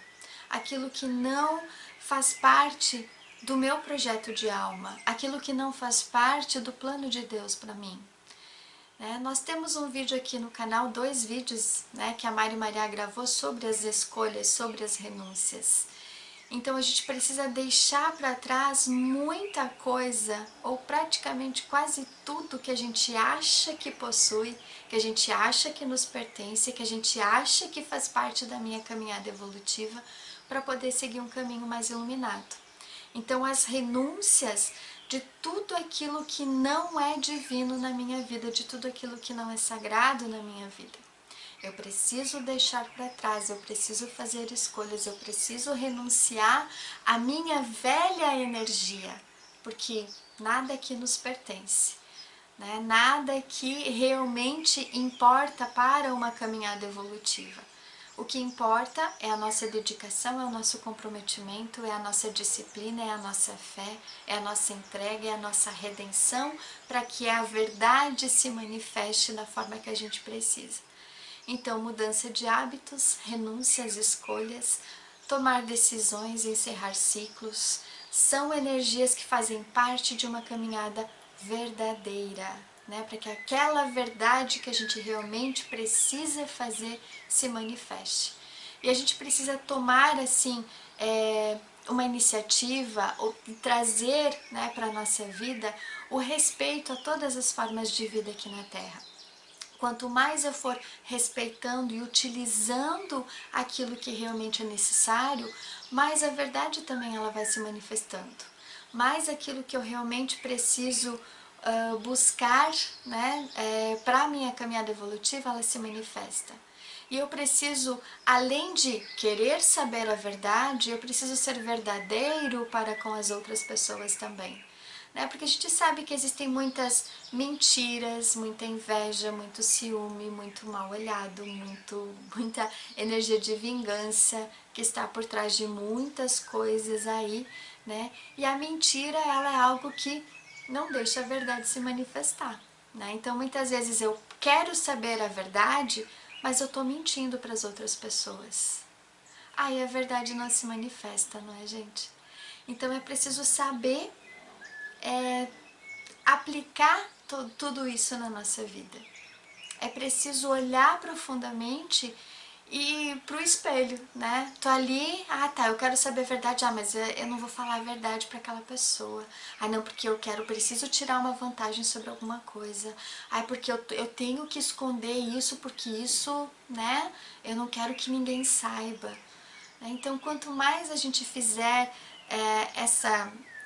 Speaker 1: aquilo que não faz parte do meu projeto de alma, aquilo que não faz parte do plano de Deus para mim. Nós temos um vídeo aqui no canal, 2 vídeos, né, que a Mari Maria gravou sobre as escolhas, sobre as renúncias. Então a gente precisa deixar para trás muita coisa, ou praticamente quase tudo que a gente acha que possui, que a gente acha que nos pertence, que a gente acha que faz parte da minha caminhada evolutiva, para poder seguir um caminho mais iluminado. Então as renúncias de tudo aquilo que não é divino na minha vida, de tudo aquilo que não é sagrado na minha vida. Eu preciso deixar para trás, eu preciso fazer escolhas, eu preciso renunciar à minha velha energia, porque nada aqui nos pertence, né? Nada que realmente importa para uma caminhada evolutiva. O que importa é a nossa dedicação, é o nosso comprometimento, é a nossa disciplina, é a nossa fé, é a nossa entrega, é a nossa redenção, para que a verdade se manifeste da forma que a gente precisa. Então, mudança de hábitos, renúncias, escolhas, tomar decisões, encerrar ciclos, são energias que fazem parte de uma caminhada verdadeira, né? Para que aquela verdade que a gente realmente precisa fazer se manifeste. E a gente precisa tomar, assim, uma iniciativa, ou trazer, né, para a nossa vida o respeito a todas as formas de vida aqui na Terra. Quanto mais eu for respeitando e utilizando aquilo que realmente é necessário, mais a verdade também ela vai se manifestando. Mais aquilo que eu realmente preciso buscar, né, para a minha caminhada evolutiva, ela se manifesta. E eu preciso, além de querer saber a verdade, eu preciso ser verdadeiro para com as outras pessoas também. né? Porque a gente sabe que existem muitas mentiras, muita inveja, muito ciúme, muito mal olhado, muita energia de vingança que está por trás de muitas coisas aí, né? E a mentira, ela é algo que não deixa a verdade se manifestar, né? Então muitas vezes eu quero saber a verdade, mas eu tô mentindo para as outras pessoas. Aí a verdade não se manifesta, não é, gente? Então é preciso saber aplicar tudo isso na nossa vida. É preciso olhar profundamente e pro espelho, né? Tô ali, tá, eu quero saber a verdade, mas eu não vou falar a verdade para aquela pessoa. Não, porque preciso tirar uma vantagem sobre alguma coisa. Porque eu tenho que esconder isso, porque isso, né, eu não quero que ninguém saiba. Então, quanto mais a gente fizer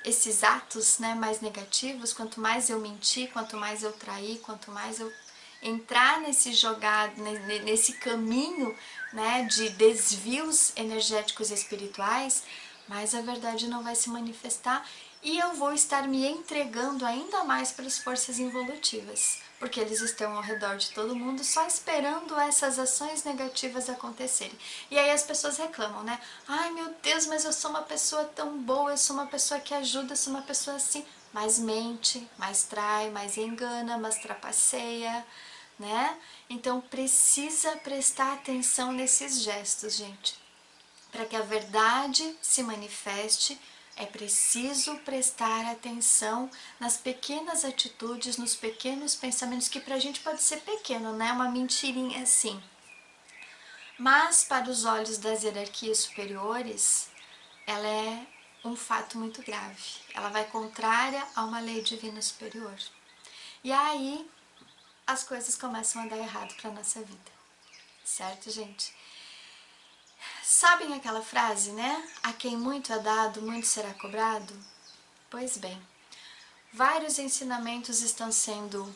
Speaker 1: esses atos, né, mais negativos, quanto mais eu mentir, quanto mais eu trair, quanto mais eu entrar nesse caminho, né, de desvios energéticos e espirituais, mais a verdade não vai se manifestar e eu vou estar me entregando ainda mais para as forças involutivas, porque eles estão ao redor de todo mundo só esperando essas ações negativas acontecerem. E aí as pessoas reclamam, né? Ai meu Deus, mas eu sou uma pessoa tão boa, eu sou uma pessoa que ajuda, eu sou uma pessoa assim, mais mente, mais trai, mais engana, mais trapaceia, né? Então precisa prestar atenção nesses gestos, gente. Para que a verdade se manifeste, é preciso prestar atenção nas pequenas atitudes, nos pequenos pensamentos, que pra gente pode ser pequeno, né? Uma mentirinha assim. Mas para os olhos das hierarquias superiores, ela é um fato muito grave. Ela vai contrária a uma lei divina superior. E aí as coisas começam a dar errado para nossa vida. Certo, gente? Sabem aquela frase, né? A quem muito é dado, muito será cobrado? Pois bem, vários ensinamentos estão sendo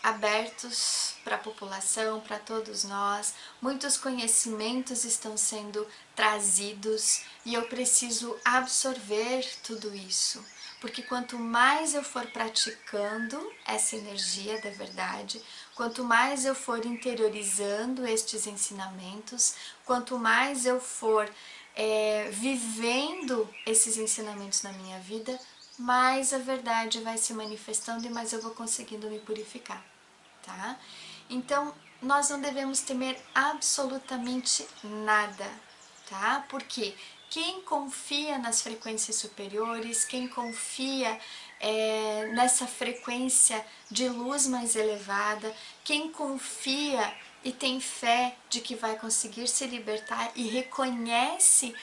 Speaker 1: abertos para a população, para todos nós, muitos conhecimentos estão sendo trazidos e eu preciso absorver tudo isso, porque quanto mais eu for praticando essa energia da verdade, quanto mais eu for interiorizando estes ensinamentos, quanto mais eu for vivendo esses ensinamentos na minha vida, mais a verdade vai se manifestando e mais eu vou conseguindo me purificar, tá? Então, nós não devemos temer absolutamente nada, tá? Porque quem confia nas frequências superiores, quem confia nessa frequência de luz mais elevada, quem confia e tem fé de que vai conseguir se libertar e reconhece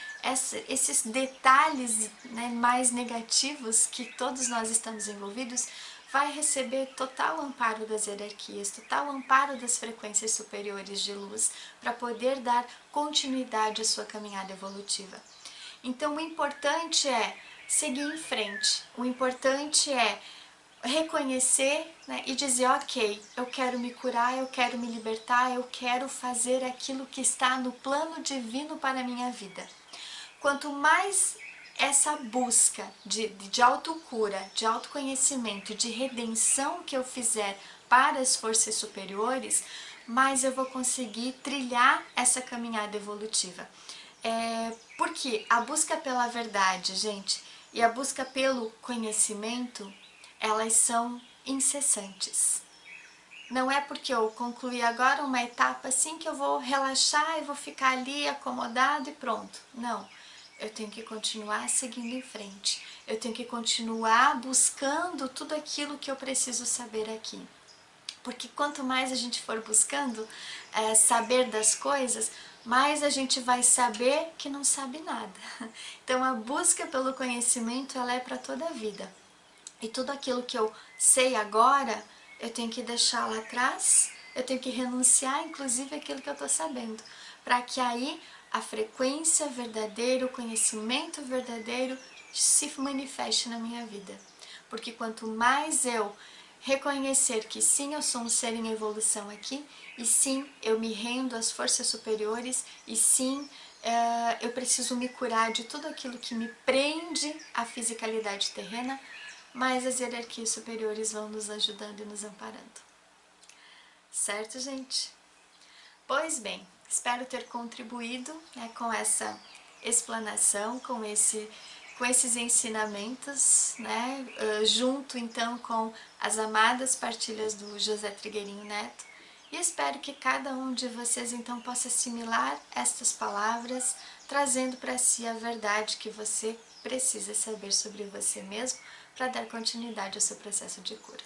Speaker 1: esses detalhes, né, mais negativos que todos nós estamos envolvidos, vai receber total amparo das hierarquias, total amparo das frequências superiores de luz para poder dar continuidade à sua caminhada evolutiva. Então o importante é seguir em frente, o importante é reconhecer, né, e dizer, ok, eu quero me curar, eu quero me libertar, eu quero fazer aquilo que está no plano divino para a minha vida. Quanto mais essa busca de autocura, de autoconhecimento, de redenção que eu fizer para as forças superiores, mais eu vou conseguir trilhar essa caminhada evolutiva. Porque a busca pela verdade, gente, e a busca pelo conhecimento, elas são incessantes. Não é porque eu concluí agora uma etapa assim que eu vou relaxar e vou ficar ali acomodado e pronto. Não, eu tenho que continuar seguindo em frente. Eu tenho que continuar buscando tudo aquilo que eu preciso saber aqui. Porque quanto mais a gente for buscando saber das coisas, mais a gente vai saber que não sabe nada. Então a busca pelo conhecimento, ela é para toda a vida. E tudo aquilo que eu sei agora, eu tenho que deixar lá atrás, eu tenho que renunciar, inclusive, àquilo que eu estou sabendo, para que aí a frequência verdadeira, o conhecimento verdadeiro se manifeste na minha vida. Porque quanto mais eu reconhecer que sim, eu sou um ser em evolução aqui, e sim, eu me rendo às forças superiores, e sim, eu preciso me curar de tudo aquilo que me prende à fisicalidade terrena, mais as hierarquias superiores vão nos ajudando e nos amparando. Certo, gente? Pois bem, espero ter contribuído, né, com essa explanação, com esses ensinamentos, né, junto então com as amadas partilhas do José Trigueirinho Neto, e espero que cada um de vocês então possa assimilar estas palavras, trazendo para si a verdade que você precisa saber sobre você mesmo para dar continuidade ao seu processo de cura.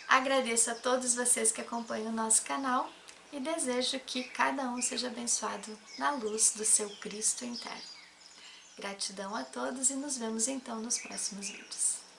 Speaker 1: Agradeço a todos vocês que acompanham o nosso canal e desejo que cada um seja abençoado na luz do seu Cristo interno. Gratidão a todos e nos vemos então nos próximos vídeos.